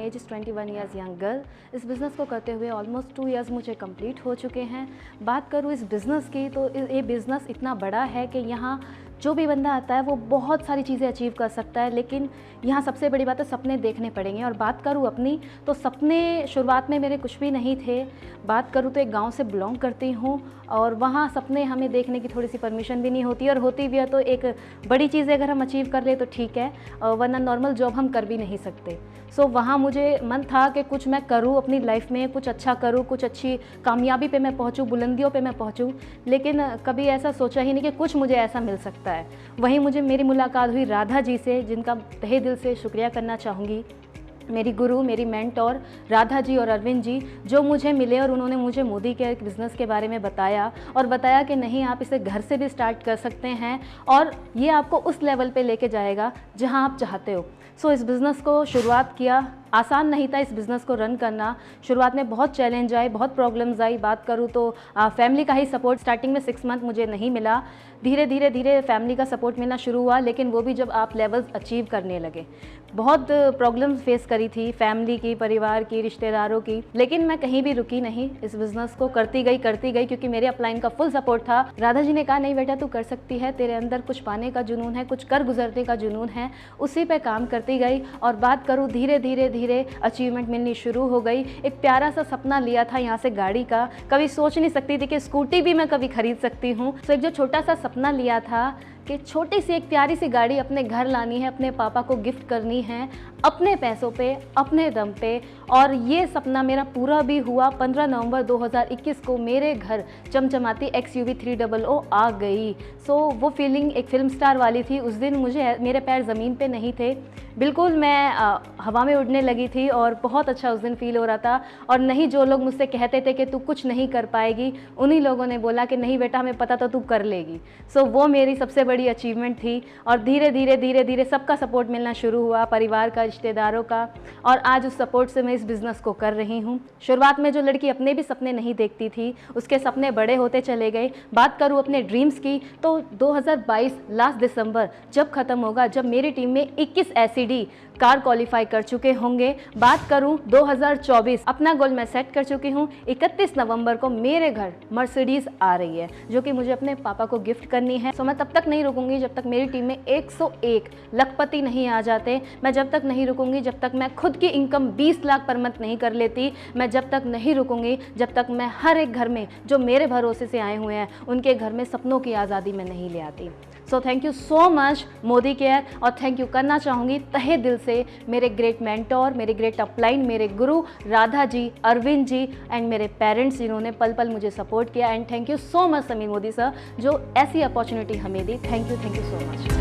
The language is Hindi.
As is 21 years young girl. इस बिज़नेस को करते हुए ऑलमोस्ट 2 ईयर्स मुझे कंप्लीट हो चुके हैं। बात करूँ इस बिज़नेस की तो ये बिज़नेस इतना बड़ा है कि यहाँ जो भी बंदा आता है वो बहुत सारी चीज़ें अचीव कर सकता है, लेकिन यहाँ सबसे बड़ी बात है सपने देखने पड़ेंगे। और बात करूँ अपनी तो सपने शुरुआत में मेरे कुछ भी नहीं थे। बात करूँ तो एक गांव से बिलोंग करती हूँ और वहाँ सपने हमें देखने की थोड़ी सी परमिशन भी नहीं होती, और होती भी है तो एक बड़ी चीज़ अगर हम अचीव कर ले तो ठीक है, वरना नॉर्मल जॉब हम कर भी नहीं सकते। सो वहाँ मुझे मन था कि कुछ मैं करूँ अपनी लाइफ में, कुछ अच्छा करूँ, कुछ अच्छी कामयाबी पे मैं पहुँचूँ, बुलंदियों पे मैं पहुँचूँ, लेकिन कभी ऐसा सोचा ही नहीं कि कुछ मुझे ऐसा मिल सकता है। वहीं मुझे मेरी मुलाकात हुई राधा जी से, जिनका तहे दिल से शुक्रिया करना चाहूँगी। मेरी गुरु, मेरी मेंटोर राधा जी और अरविंद जी जो मुझे मिले और उन्होंने मुझे मोदी केयर बिज़नेस के बारे में बताया, और बताया कि नहीं आप इसे घर से भी स्टार्ट कर सकते हैं और ये आपको उस लेवल पे लेके जाएगा जहां आप चाहते हो। सो इस बिज़नेस को शुरुआत किया, आसान नहीं था इस बिज़नेस को रन करना। शुरुआत में बहुत चैलेंज आए, बहुत प्रॉब्लम्स आई। बात करूँ तो फैमिली का ही सपोर्ट स्टार्टिंग में 6 मंथ मुझे नहीं मिला। धीरे धीरे फैमिली का सपोर्ट मिलना शुरू हुआ, लेकिन वो भी जब आप लेवल्स अचीव करने लगे। बहुत प्रॉब्लम्स फेस करी थी, फैमिली की, परिवार की, रिश्तेदारों की, लेकिन मैं कहीं भी रुकी नहीं। इस बिज़नेस को करती गई क्योंकि मेरे अपलाइन का फुल सपोर्ट था। राधा जी ने कहा नहीं बेटा तू कर सकती है, तेरे अंदर कुछ पाने का जुनून है, कुछ कर गुजरने का जुनून है। उसी पे काम करती गई और बात करूँ धीरे धीरे अचीवमेंट मिलनी शुरू हो गई। एक प्यारा सा सपना लिया था यहाँ से गाड़ी का, कभी सोच नहीं सकती थी कि स्कूटी भी मैं कभी खरीद सकती हूँ। तो एक जो छोटा सा सपना लिया था कि छोटी सी एक प्यारी सी गाड़ी अपने घर लानी है, अपने पापा को गिफ्ट करनी है अपने पैसों पे, अपने दम पे, और ये सपना मेरा पूरा भी हुआ। 15 नवंबर 2021 को मेरे घर चमचमाती XUV 300 आ गई। सो वो फीलिंग एक फिल्म स्टार वाली थी। उस दिन मेरे पैर ज़मीन पे नहीं थे, बिल्कुल मैं हवा में उड़ने लगी थी और बहुत अच्छा उस दिन फील हो रहा था। और नहीं, जो लोग मुझसे कहते थे कि तू कुछ नहीं कर पाएगी, उन्हीं लोगों ने बोला कि नहीं बेटा हमें पता था तू कर लेगी। सो वो मेरी सबसे बड़ी अचीवमेंट थी। और धीरे धीरे सबका सपोर्ट मिलना शुरू हुआ, परिवार का, रिश्तेदारों का, और आज उस सपोर्ट से मैं इस बिज़नेस को कर रही हूँ। शुरुआत में जो लड़की अपने भी सपने नहीं देखती थी, उसके सपने बड़े होते चले गए। बात करूँ अपने ड्रीम्स की तो 2022 लास्ट दिसंबर जब ख़त्म होगा, जब मेरी टीम में 21 SCD कार क्वालिफाई कर चुके होंगे। बात करूं 2024 अपना गोल मैं सेट कर चुकी हूं। 31 नवंबर को मेरे घर मर्सिडीज़ आ रही है जो कि मुझे अपने पापा को गिफ्ट करनी है। सो मैं तब तक नहीं रुकूंगी जब तक मेरी टीम में 101 लखपति नहीं आ जाते। मैं जब तक नहीं रुकूंगी जब तक मैं खुद की इनकम 20 लाख पर मंथ नहीं कर लेती। मैं जब तक नहीं रुकूंगी जब तक मैं हर एक घर में जो मेरे भरोसे से आए हुए हैं उनके घर में सपनों की आज़ादी में नहीं ले आती। So thank you so much Modi care, और थैंक यू करना चाहूँगी तहे दिल से मेरे ग्रेट मेंटोर, मेरे ग्रेट अपलाइन, मेरे गुरु राधा जी, अरविंद जी एंड मेरे पेरेंट्स जिन्होंने पल पल मुझे सपोर्ट किया। And thank you so much Sameer Modi sir जो ऐसी अपॉर्चुनिटी हमें दी। Thank you so much.